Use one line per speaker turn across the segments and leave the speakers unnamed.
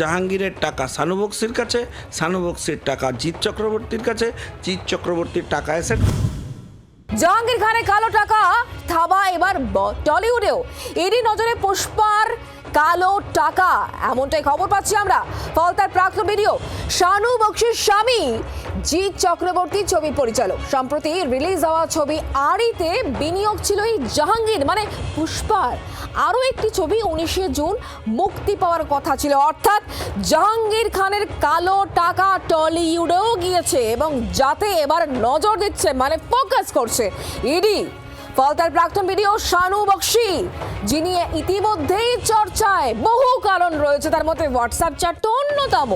জাহাঙ্গীরের টাকা সানু বক্সির কাছে, সানু বক্সির টাকা জিৎ চক্রবর্তীর কাছে, জিৎ চক্রবর্তীর টাকা এসে
জাহাঙ্গীর খানের কালো টাকা থাবা এবার টলিউডেও। এরই নজরে পুষ্পার কালো টাকা, এমনটাই খবর পাচ্ছি আমরা। ফলতার প্রাক্তন ভিডিও শানু বক্সির স্বামী জিৎ চক্রবর্তী ছবির পরিচালক। সম্প্রতি রিলিজ হওয়া ছবি আড়িতে বিনিয়োগ ছিল এই জাহাঙ্গীর মানে পুষ্পার। আরও একটি ছবি 19শে জুন মুক্তি পাওয়ার কথা ছিল, অর্থাৎ জাহাঙ্গীর খানের কালো টাকা টলিউডেও গিয়েছে এবং যাতে এবার নজর দিচ্ছে মানে ফোকাস করছে ইডি। ফলতার প্রাক্তন ভিডিও শানু বক্সি, যিনি ইতিমধ্যেই চর্চায়, বহু কারণ রয়েছে, তার মধ্যে হোয়াটসঅ্যাপ চ্যাট তো অন্যতম।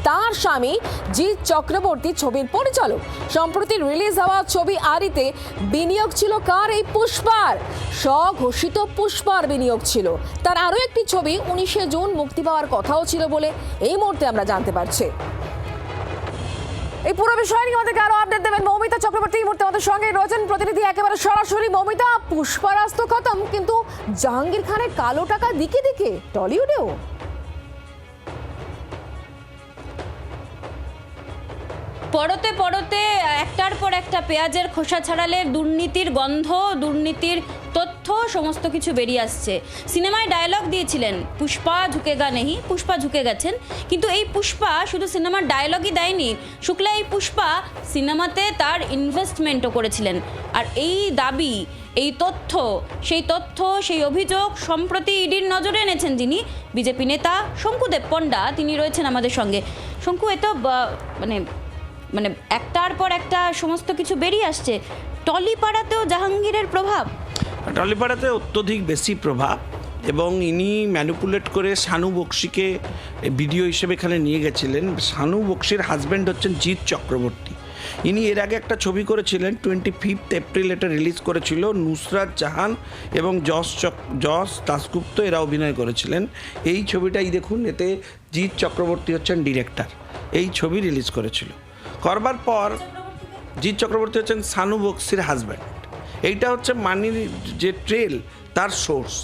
তার স্বামী জিৎ চক্রবর্তী ছবির পরিচালক। সম্প্রতি রিলিজ হওয়া ছবি আড়িতে বিনিয়োগ ছিল কার? এই পুষ্পার, স্বঘোষিত পুষ্পার বিনিয়োগ ছিল। তার আরও একটি ছবি 19শে জুন মুক্তি পাওয়ার কথাও ছিল বলে এই মুহূর্তে আমরা জানতে পারছি। এই পুরো বিষয় নিয়ে আমাদেরকে আরো আপডেট দেবেন মৌমিতা চক্রবর্তী। এই মুহূর্তে আমাদের সঙ্গে রয়েছেন প্রতিনিধি একেবারে সরাসরি। মৌমিতা, পুষ্পারাজ তো খতম, কিন্তু জাহাঙ্গীর খানের কালো টাকা দিকে দিকে টলিউডেও।
পরতে পরতে একটার পর একটা পেঁয়াজের খোসা ছাড়ালে দুর্নীতির গন্ধ, দুর্নীতির তথ্য সমস্ত কিছু বেরিয়ে আসছে। সিনেমায় ডায়লগ দিয়েছিলেন পুষ্পা ঝুঁকেগা নেহি, পুষ্পা ঝুঁকে গেছেন। কিন্তু এই পুষ্পা শুধু সিনেমার ডায়লগই দেয়নি, শুক্লা এই পুষ্পা সিনেমাতে তার ইনভেস্টমেন্টও করেছিলেন। আর এই দাবি, এই তথ্য, সেই অভিযোগ সম্প্রতি ইডির নজরে এনেছেন যিনি বিজেপি নেতা শঙ্কুদেব পণ্ডা, তিনি রয়েছেন আমাদের সঙ্গে। শঙ্কু, এ তো মানে একটার পর একটা সমস্ত কিছু বেরিয়ে আসছে। টলিপাড়াতেও জাহাঙ্গীরের প্রভাব,
টলিপাড়াতে অত্যধিক বেশি প্রভাব, এবং ইনি ম্যানিপুলেট করে শানু বক্সিকে ভিডিও হিসেবে এখানে নিয়ে গেছিলেন। শানু বক্সির হাজব্যান্ড হচ্ছেন জিৎ চক্রবর্তী। ইনি এর আগে একটা ছবি করেছিলেন, 25 এপ্রিল এটা রিলিজ করেছিল। নুসরাত জাহান এবং যশ দাশগুপ্ত এরা অভিনয় করেছিলেন। এই ছবিটাই দেখুন, এতে জিৎ চক্রবর্তী হচ্ছেন ডিরেক্টর। এই ছবি রিলিজ করেছিল, করবার পর জিৎ চক্রবর্তী হচ্ছেন শানু বক্সির হাজব্যান্ড। এইটা হচ্ছে মানির যে ট্রেল, তার সোর্স।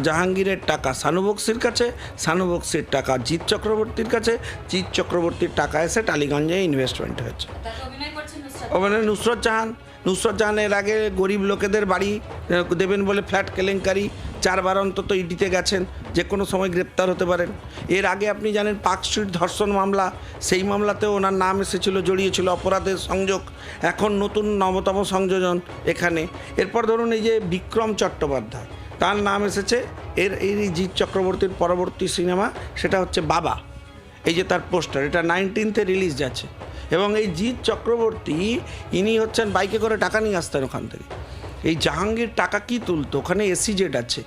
জাহাঙ্গীরের টাকা সানু বক্সির কাছে, সানু বক্সির টাকা জিৎ চক্রবর্তীর কাছে, জিৎ চক্রবর্তীর টাকা এসে টালিগঞ্জে ইনভেস্টমেন্ট হয়েছে। অভিনয় নুসরত জাহান এর আগে গরিব লোকেদের বাড়ি দেবেন বলে ফ্ল্যাট কেলেঙ্কারি 4 বার অন্তত ইডিতে গেছেন, যে কোনো সময় গ্রেপ্তার হতে পারেন। এর আগে আপনি জানেন পার্ক স্ট্রিট ধর্ষণ মামলা, সেই মামলাতেও ওনার নাম এসেছিল, জড়িয়েছিল অপরাধের সংযোগ। এখন নতুন নবতম সংযোজন এখানে। এরপর ধরুন এই যে বিক্রম চট্টোপাধ্যায়, তার নাম এসেছে। এই জিৎ চক্রবর্তীর পরবর্তী সিনেমা সেটা হচ্ছে বাবা। এই যে তার পোস্টার, এটা 19 রিলিজ যাচ্ছে। এবং এই জিৎ চক্রবর্তী ইনি হচ্ছেন বাইকে করে টাকা নিয়ে আসতেন ওখান থেকে। এই জাহাঙ্গীর টাকা কি তুলতো, ওখানে এসিজেড আছে,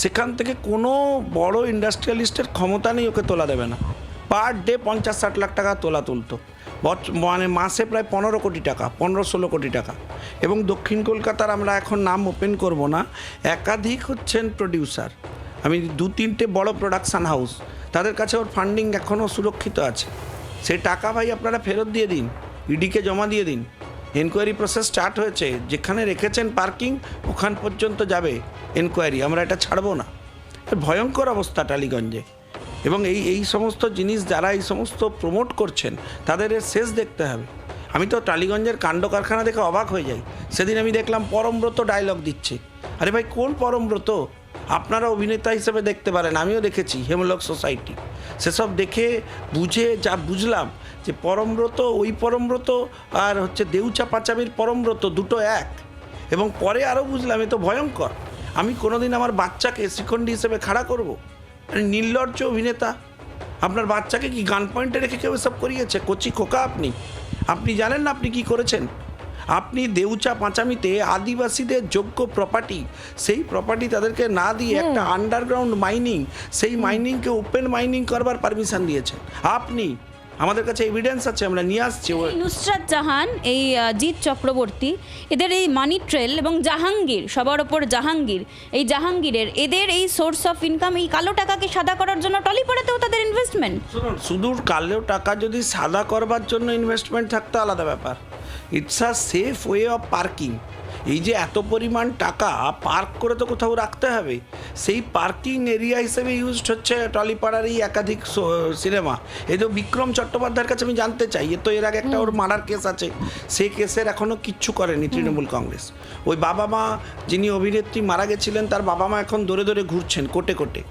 সেখান থেকে কোনো বড় ইন্ডাস্ট্রিয়ালিস্টের ক্ষমতা নেই ওকে তোলা দেবে না। পার ডে 50-60 লাখ টাকা তোলা তুলতো, মানে মাসে প্রায় 15 কোটি টাকা, 15-16 কোটি টাকা। এবং দক্ষিণ কলকাতার, আমরা এখন নাম ওপেন করব না, একাধিক হচ্ছেন প্রডিউসার। আমি 2-3টে বড় প্রোডাকশান হাউস, তাদের কাছে ওর ফান্ডিং এখনও সুরক্ষিত আছে। সেই টাকা ভাই আপনারা ফেরত দিয়ে দিন, ইডিকে জমা দিয়ে দিন। এনকোয়ারি প্রসেস স্টার্ট হয়েছে, যেখানে রেখেছেন পার্কিং ওখান পর্যন্ত যাবে এনকোয়ারি, আমরা এটা ছাড়বো না। ভয়ঙ্কর অবস্থা টালিগঞ্জে। এবং এই সমস্ত জিনিস যারা এই সমস্ত প্রমোট করছেন তাদের এর শেষ দেখতে হবে। আমি তো টালিগঞ্জের কাণ্ড কারখানা দেখে অবাক হয়ে যাই। সেদিন আমি দেখলাম পরমব্রত ডায়লগ দিচ্ছে। আরে ভাই, কোন পরমব্রত? আপনারা অভিনেতা হিসেবে দেখতে পারেন, আমিও দেখেছি হেমলক সোসাইটি। সেসব দেখে বুঝে যা বুঝলাম যে পরমব্রত, ওই পরমব্রত আর হচ্ছে দেউচা পাচামির পরমব্রত দুটো এক। এবং পরে আরও বুঝলাম এ তো ভয়ঙ্কর। আমি কোনোদিন আমার বাচ্চাকে শিখণ্ডী হিসেবে খাড়া করব? নির্লজ্জ অভিনেতা। আপনার বাচ্চাকে কি গান পয়েন্টে রেখে কেউ এসব করিয়েছে? কচি খোকা আপনি জানেন না আপনি কি করেছেন? আপনি দেউচা পাঁচামিতে আদিবাসীদের যোগ্য প্রপার্টি, সেই প্রপার্টি তাদেরকে না দিয়ে একটা আন্ডারগ্রাউন্ড মাইনিং, সেই মাইনিংকে ওপেন মাইনিং করবার পারমিশন দিয়েছেন আপনি। আমাদের কাছে এভিডেন্স আছে, আমরা নিয়ে আসছি।
নুসরাত জাহান, এই জিৎ চক্রবর্তী, এদের এই মানি ট্রেল, এবং জাহাঙ্গীর, সবার ওপর জাহাঙ্গীর, এই জাহাঙ্গীরের এদের এই সোর্স অফ ইনকাম, এই কালো টাকাকে সাদা করার জন্য টলিপাড়াতেও তাদের ইনভেস্টমেন্ট।
শুনুন, শুধু কালো টাকা যদি সাদা করবার জন্য ইনভেস্টমেন্ট থাকতো আলাদা ব্যাপার। It's a safe way of parking. এই যে এত পরিমাণ টাকা পার্ক করে তো কোথাও রাখতে হবে, সেই পার্কিং এরিয়া হিসেবে ইউজড হচ্ছে টলিপাড়ার এই একাধিক সিনেমা। এই তো বিক্রম চট্টোপাধ্যায়ের কাছে আমি জানতে চাই, তো এর আগে একটা ওর মার্ডার কেস আছে, সেই কেসের এখনও কিচ্ছু করেনি তৃণমূল কংগ্রেস। ওই বাবা মা যিনি অভিনেত্রী মারা গেছিলেন, তার বাবা মা এখন দৌড়ে দৌড়ে ঘুরছেন কোর্টে কোর্টে।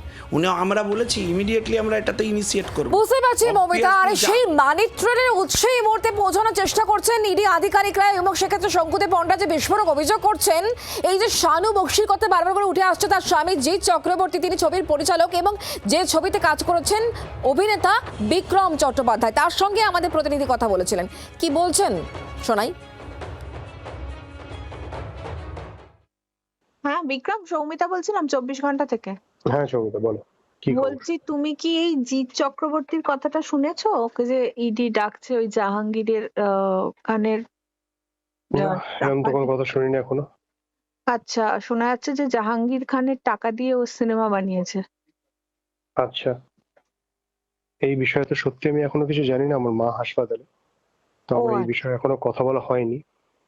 আমরা বলেছি ইমিডিয়েটলি আমরা এটাতে ইনিশিয়েট করব।
বুঝতে পারছি মমিতা, আর সেই মানি ট্রেনের উৎসে এই মুহূর্তে পৌঁছানোর চেষ্টা করছেন ইডি আধিকারিকরা, এবং সেক্ষেত্রে শঙ্কুতে পণ্ডা যে বিস্ফোরক অভিযোগ করছেন, এই যে শানু বক্সির কথা বারবার করে উঠে আসছে, তার স্বামী জিৎ চক্রবর্তী, তিনি ছবির পরিচালক এবং যে ছবিতে কাজ করেছেন অভিনেতা বিক্রম চট্টোপাধ্যায়, তার সঙ্গে আমাদের প্রতিনিধি কথা বলেছিলেন। কি বলছেন শোনাই।
হ্যাঁ বিক্রম, সৌমিতা বলছিলাম 24 ঘন্টা থেকে।
হ্যাঁ সৌমিতা বলো, কি খবর?
বলছি তুমি কি এই জিৎ চক্রবর্তীর কথাটা শুনেছো? ওকে যে ইডি ডাকছে ওই জাহাঙ্গীরের খানের।
এরকম তো কোনো কথা শুনিনি এখনো।
আচ্ছা, শোনা যাচ্ছে যে জাহাঙ্গীর খানের টাকা দিয়ে ও সিনেমা বানিয়েছে।
আচ্ছা, এই বিষয়ে তো সত্যি আমি এখনো কিছু জানি না। আমার মা হাসপাতালে, তো আমার এই বিষয়ে এখনো কথা বলা হয়নি।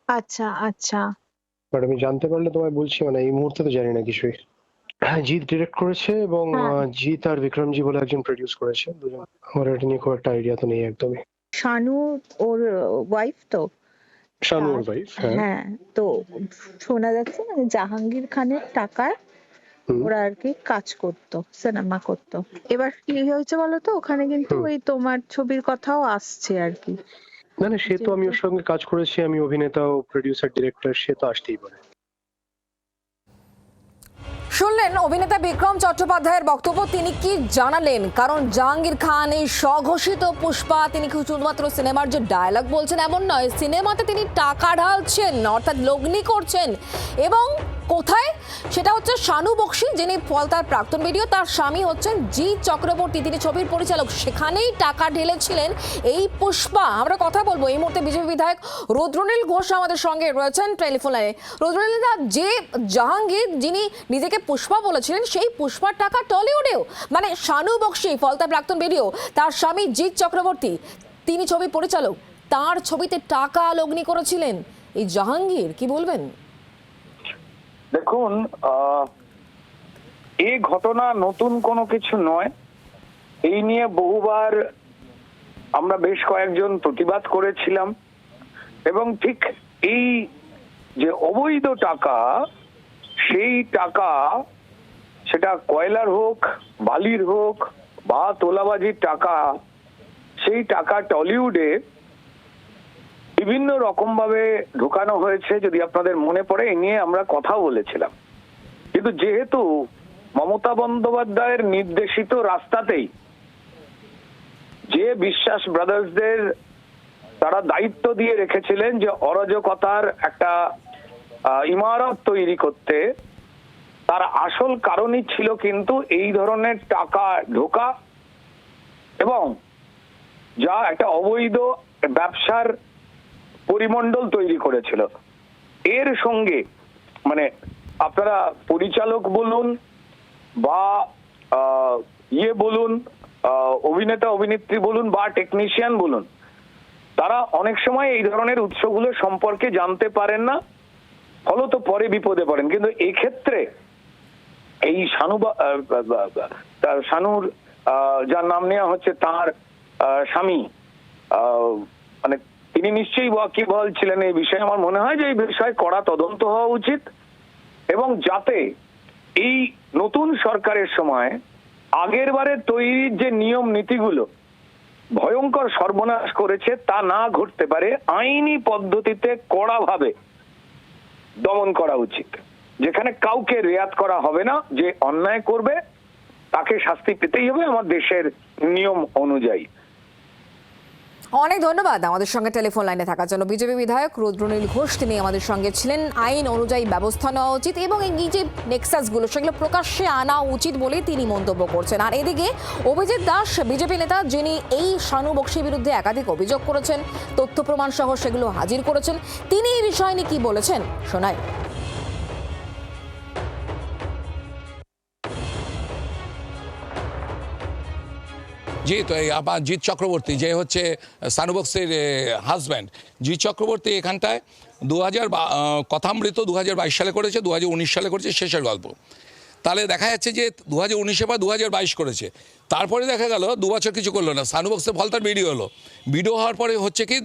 আচ্ছা আচ্ছা,
বাট আমি জানতে পারলে তোমায় বলছি, মানে এই মুহূর্তে তো জানি না কিছুই। হ্যাঁ, জিৎ ডিরেক্ট করেছে এবং জিৎ আর বিক্রমজি বলে একজন প্রডিউস করেছে, দুজন। আমার এটা নিয়ে খুব একটা আইডিয়া তো নেই একদমই।
শানু ওর ওয়াইফ তো?
শানুর ওয়াইফ, হ্যাঁ।
হ্যাঁ, তো শোনা যাচ্ছে মানে জাহাঙ্গীর খানের টাকায় ওরা আর কি কাজ করতো, সিনেমা করতো। এবার কি হয়েছে বলতো, ওখানে কিন্তু ওই তোমার ছবির কথাও আসছে আর কি।
না না, সে তো আমি ওর সঙ্গে কাজ করেছি, আমি অভিনেতা ও প্রডিউসার ডিরেক্টর, সে তো আসতেই পারে।
শুনলেন অভিনেতা বিক্রম চট্টোপাধ্যায়ের বক্তব্য, তিনি কি জানালেন। কারণ জাহাঙ্গীর খান এই স্বঘোষিত পুষ্পা, তিনি শুধুমাত্র সিনেমার যে ডায়লগ বলছেন এমন নয়, সিনেমাতে তিনি টাকা ঢালছেন, অর্থাৎ লগ্নি করছেন। এবং কোথায় সেটা হচ্ছে শানু বক্সি, যিনি ফলতার প্রাক্তন ভিডিও, তার স্বামী হচ্ছেন জিৎ চক্রবর্তী, তিনি ছবির পরিচালক, সেখানেই টাকা ঢেলেছিলেন এই পুষ্পা। আমরা কথা বলবো এই মুহূর্তে বিজেপি বিধায়ক রুদ্রনীল ঘোষ আমাদের সঙ্গে রয়েছেন টেলিফোন লাইনে। রুদ্রনীল দা, যে জাহাঙ্গীর যিনি নিজেকে পুষ্পা বলেছিলেন, সেই পুষ্পার টাকা টলিউডেও, মানে শানু বক্সি ফলতার প্রাক্তন ভিডিও, তার স্বামী জিৎ চক্রবর্তী, তিনি ছবি পরিচালক, তার ছবিতে টাকা লগ্নি করেছিলেন এই জাহাঙ্গীর। কি বলবেন?
দেখুন, এই ঘটনা নতুন কোনো কিছু নয়। এই নিয়ে বহুবার আমরা বেশ কয়েকজন প্রতিবাদ করেছিলাম, এবং ঠিক এই যে অবৈধ টাকা, সেই টাকা, সেটা কয়লার হোক, বালির হোক বা তোলাবাজির টাকা, সেই টাকা টলিউডে বিভিন্ন রকম ভাবে ঢোকানো হয়েছে। যদি আপনাদের মনে পড়ে, এ নিয়ে আমরা কথা বলেছিলাম। কিন্তু যেহেতু মমতা বন্দ্যোপাধ্যায়ের নির্দেশিত রাস্তাতেই যে বিশ্বাস ব্রাদার্সদের তারা দায়িত্ব দিয়ে রেখেছিলেন যে অরাজকতার একটা ইমারত তৈরি করতে, তার আসল কারণই ছিল কিন্তু এই ধরনের টাকা ঢোকা এবং যা একটা অবৈধ ব্যবসার পরিমণ্ডল তৈরি করেছিল। এর সঙ্গে মানে আপনারা পরিচালক বলুন বা বলুন, অভিনেতা অভিনেত্রী বলুন বা টেকনিশিয়ান বলুন, তারা অনেক সময় এই ধরনের উৎসগুলো সম্পর্কে জানতে পারেন না, ফলত পরে বিপদে পড়েন। কিন্তু এক্ষেত্রে এই শানুর যার নাম নেওয়া হচ্ছে, তার স্বামী, মানে তিনি নিশ্চয়ই ওয়াকিবহাল ছিলেন এই বিষয়ে। আমার মনে হয় যে এই বিষয়ে কড়া তদন্ত হওয়া উচিত, এবং যাতে এই নতুন সরকারের সময় আগের বারের তৈরির যে নিয়ম নীতিগুলো ভয়ঙ্কর সর্বনাশ করেছে, তা না ঘটতে পারে। আইনি পদ্ধতিতে কড়াভাবে দমন করা উচিত, যেখানে কাউকে রেয়াত করা হবে না। যে অন্যায় করবে তাকে শাস্তি পেতেই হবে আমার দেশের নিয়ম অনুযায়ী।
অনেক ধন্যবাদ আমাদের সঙ্গে টেলিফোন লাইনে থাকার জন্য। বিজেপি বিধায়ক রুদ্রনীল ঘোষ তিনি আমাদের সঙ্গে ছিলেন। আইন অনুযায়ী ব্যবস্থা নেওয়া উচিত এবং এই যে নেক্সাসগুলো, সেগুলো প্রকাশ্যে আনা উচিত বলে তিনি মন্তব্য করছেন। আর এদিকে অভিজিৎ দাস, বিজেপি নেতা, যিনি এই শানু বক্সির বিরুদ্ধে একাধিক অভিযোগ করেছেন, তথ্য প্রমাণ সহ সেগুলো হাজির করেছেন, তিনি এই বিষয় নিয়ে কি বলেছেন শোনায়।
আমার জিৎ চক্রবর্তী, যে হচ্ছে সানুবক্সের হাজব্যান্ড, জিৎ চক্রবর্তী এখানটায় কথামৃত 2022 সালে করেছে, 2019 সালে করেছে শেষের গল্প। তাহলে দেখা যাচ্ছে যে 2019 বা 2022 করেছে, তারপরে দেখা গেল 2 বছর কিছু করলো না, সানুবক্সে ফলতার ভিডিও হলো, ভিডিও হওয়ার পরে হচ্ছে কি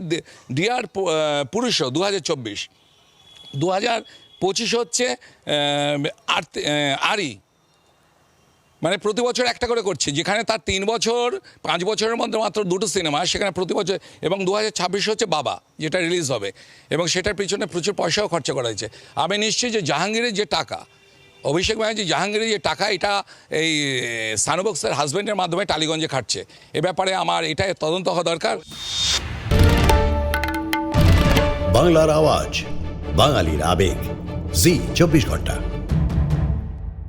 ডিয়ার পুরুষ 2024, 2025 হচ্ছে আরি, মানে প্রতি বছর একটা করে করছে, যেখানে তার 3 বছর 5 বছরের মধ্যে মাত্র 2টো সিনেমা, সেখানে প্রতি বছর। এবং 2026 হচ্ছে বাবা, যেটা রিলিজ হবে, এবং সেটার পিছনে প্রচুর পয়সাও খরচা করা হয়েছে। আমি নিশ্চয়ই যে জাহাঙ্গীরের যে টাকা, অভিষেক ব্যানার্জি জাহাঙ্গীরের যে টাকা, এটা এই সানুবক্সের হাজব্যান্ডের মাধ্যমে টালিগঞ্জে খাটছে। এ ব্যাপারে আমার এটা তদন্ত হওয়া দরকার।
বাংলার আওয়াজ, বাঙালির আবেগ, জি 24 ঘন্টা।